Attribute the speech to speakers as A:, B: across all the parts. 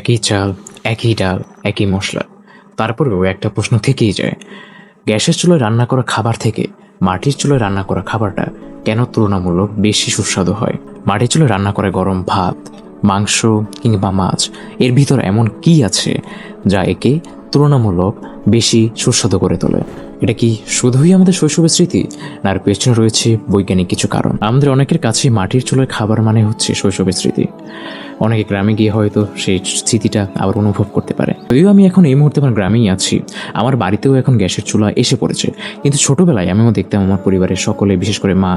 A: একই চাল, একই ডাল, একই মশলা, তারপরেও একটা প্রশ্ন থেকেই যায়, গ্যাসের চুলায় রান্না করা খাবার থেকে মাটির চুলায় রান্না করা খাবারটা কেন তুলনামূলক বেশি সুস্বাদু হয়? মাটির চুলায় রান্না করে গরম ভাত, মাংস কিংবা মাছ, এর ভিতর এমন কি আছে যা একে তুলনামূলক বেশি সুস্বাদু করে তোলে? এটা কি শুধুই আমাদের শৈশবের স্মৃতি, না আর পেছনে রয়েছে বৈজ্ঞানিক কিছু কারণ? আমাদের অনেকের কাছে মাটির চুলায় খাবার মানে হচ্ছে শৈশবের স্মৃতি। অনেকে গ্রামে গিয়ে হয়তো সেই স্মৃতিটা আবার অনুভব করতে পারে। যদিও আমি এখন এই মুহূর্তে আমার গ্রামেই আছি, আমার বাড়িতেও এখন গ্যাসের চুলা এসে পড়েছে, কিন্তু ছোটবেলায় আমিও দেখতাম আমার পরিবারের সকলে, বিশেষ করে মা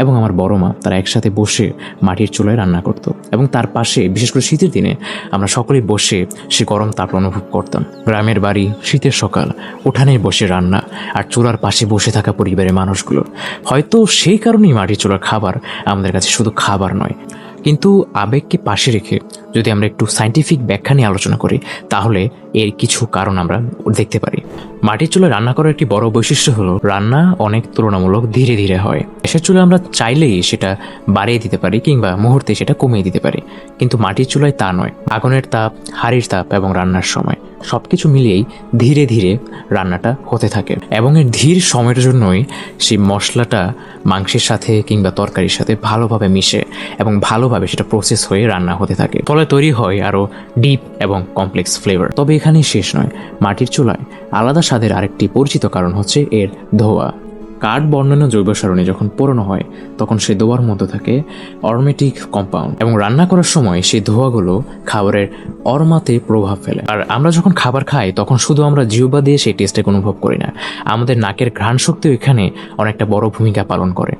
A: এবং আমার বড় মা, তারা একসাথে বসে মাটির চুলায় রান্না করতো এবং তার পাশে বিশেষ করে শীতের দিনে আমরা সকলেই বসে সে গরম তাপ অনুভব করতাম। গ্রামের বাড়ি, শীতের সকাল, উঠানে বসে রান্না আর চুলার পাশে বসে থাকা পরিবারের মানুষগুলো, হয়তো সেই কারণেই মাটির চুলার খাবার আমাদের কাছে শুধু খাবার নয়। কিন্তু আবেগকে পাশে রেখে যদি আমরা একটু সায়েন্টিফিক ব্যাখ্যা নিয়ে আলোচনা করি, তাহলে এর কিছু কারণ আমরা দেখতে পারি। মাটির চুলায় রান্না করার একটি বড় বৈশিষ্ট্য হলো রান্না অনেক তুলনামূলক ধীরে ধীরে হয়। গ্যাসের চুলায় আমরা চাইলেই সেটা বাড়িয়ে দিতে পারি কিংবা মুহূর্তে সেটা কমিয়ে দিতে পারি, কিন্তু মাটির চুলায় তা নয়। আগুনের তাপ, হাড়ির তাপ এবং রান্নার সময় সবকিছু মিলিয়েই ধীরে ধীরে রান্নাটা হতে থাকে এবং এর ধীর সময়ের জন্যই সেই মশলাটা মাংসের সাথে কিংবা তরকারির সাথে ভালোভাবে মিশে এবং ভালোভাবে সেটা প্রসেস হয়ে রান্না হতে থাকে, ফলে তৈরি হয় আরও ডিপ এবং কমপ্লেক্স ফ্লেভার। তবে এখানেই শেষ নয়, মাটির চুলায় আলাদা স্বাদের আরেকটি পরিচিত কারণ হচ্ছে এর ধোঁয়া। কাঠ বর্ণনা জৈব সারণী যখন পোড়ানো হয় তখন সেই ধোঁয়ার মধ্যে থাকে অরমেটিক কম্পাউন্ড এবং রান্না করার সময় সেই ধোঁয়াগুলো খাবারের অরমাতে প্রভাব ফেলে। আর আমরা যখন খাবার খাই তখন শুধু আমরা জিহ্বা দিয়ে সেই টেস্টটাকে অনুভব করি না, আমাদের নাকের ঘ্রাণ শক্তিও এখানে অনেকটা বড় ভূমিকা পালন করে।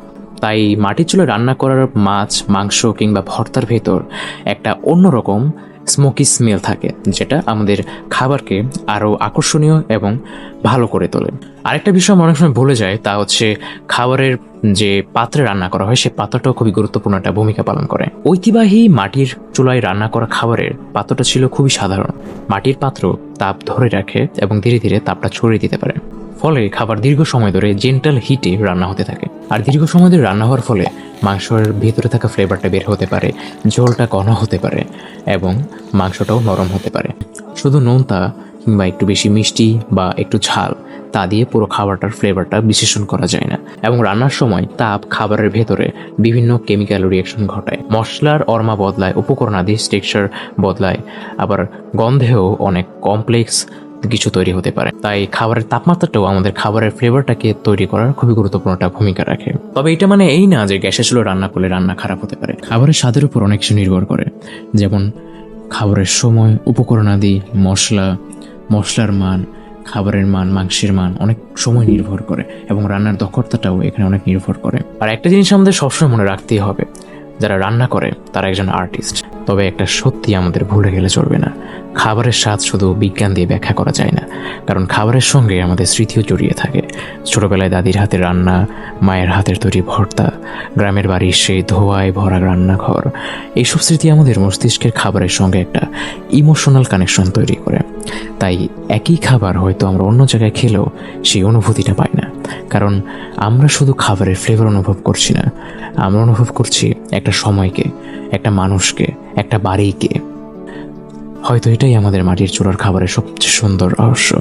A: তাই মাটির চুলায় রান্না করার মাছ, মাংস কিংবা ভর্তার ভেতর একটা অন্যরকম স্মোকি স্মেল থাকে, যেটা আমাদের খাবারকে আরও আকর্ষণীয় এবং ভালো করে তোলে। আরেকটা বিষয় আমরা অনেক সময় ভুলে যায়, তা হচ্ছে খাবারের যে পাত্রে রান্না করা হয় সেই পাত্রটাও খুবই গুরুত্বপূর্ণ একটা ভূমিকা পালন করে। ঐতিহ্যবাহী মাটির চুলায় রান্না করা খাবারের পাত্রটা ছিল খুবই সাধারণ। মাটির পাত্র তাপ ধরে রাখে এবং ধীরে ধীরে তাপটা ছড়িয়ে দিতে পারে, ফলে খাবার দীর্ঘ সময় ধরে জেন্টাল হিটে রান্না হতে থাকে। আর দীর্ঘ সময় ধরে রান্না হওয়ার ফলে মাংসের ভেতরে থাকা ফ্লেভারটা বের হতে পারে, ঝোলটা ঘন হতে পারে এবং মাংসটাও নরম হতে পারে। শুধু নোনতা কিংবা একটু বেশি মিষ্টি বা একটু ঝাল তা দিয়ে পুরো খাবারটার ফ্লেভারটা বিশ্লেষণ করা যায় না। এবং রান্নার সময় তাপ খাবারের ভেতরে বিভিন্ন কেমিক্যাল রিয়াকশন ঘটায়, মশলার অরমা বদলায়, উপকরণাদি টেক্সচার বদলায়, আবার গন্ধেও অনেক কমপ্লেক্স কিছু তৈরি হতে পারে। তাই খাবারের তাপমাত্রাটাও আমাদের খাবারের ফ্লেভারটাকে তৈরি করার খুবই গুরুত্বপূর্ণ একটা ভূমিকা রাখে। তবে এটা মানে এই না যে গ্যাসের চুলায় রান্না করলে রান্না খারাপ হতে পারে। খাবারের স্বাদের উপর অনেক কিছু নির্ভর করে, যেমন খাবারের সময়, উপকরণাদি, মশলার মান, খাবারের মান, মাংসের মান অনেক সময় নির্ভর করে এবং রান্নার দক্ষতাটাও এখানে অনেক নির্ভর করে। আর একটা জিনিস আমাদের সবসময় মনে রাখতেই হবে, যারা রান্না করে তারা একজন আর্টিস্ট। তবে একটা সত্যি আমাদের ভুলে গেলে চলবে না, খাবারের স্বাদ শুধু বিজ্ঞান দিয়ে ব্যাখ্যা করা যায় না, কারণ খাবারের সঙ্গে আমাদের স্মৃতিও জড়িয়ে থাকে। ছোটবেলায় দাদির হাতের রান্না, মায়ের হাতের তৈরি ভর্তা, গ্রামের বাড়ির সেই ধোঁয়ায় ভরা রান্নাঘর, এইসব স্মৃতি আমাদের মস্তিষ্কের খাবারের সঙ্গে একটা ইমোশনাল কানেকশন তৈরি করে। তাই একই খাবার হয়তো আমরা অন্য জায়গায় খেলেও সেই অনুভূতিটা পাই না, কারণ আমরা শুধু খাবারের ফ্লেভার অনুভব করছি না, আমরা অনুভব করছি একটা সময়কে, একটা মানুষকে, একটা বাড়িকে। হয়তো এটাই আমাদের মাটির চুলার খাবারের সবচেয়ে সুন্দর রহস্য।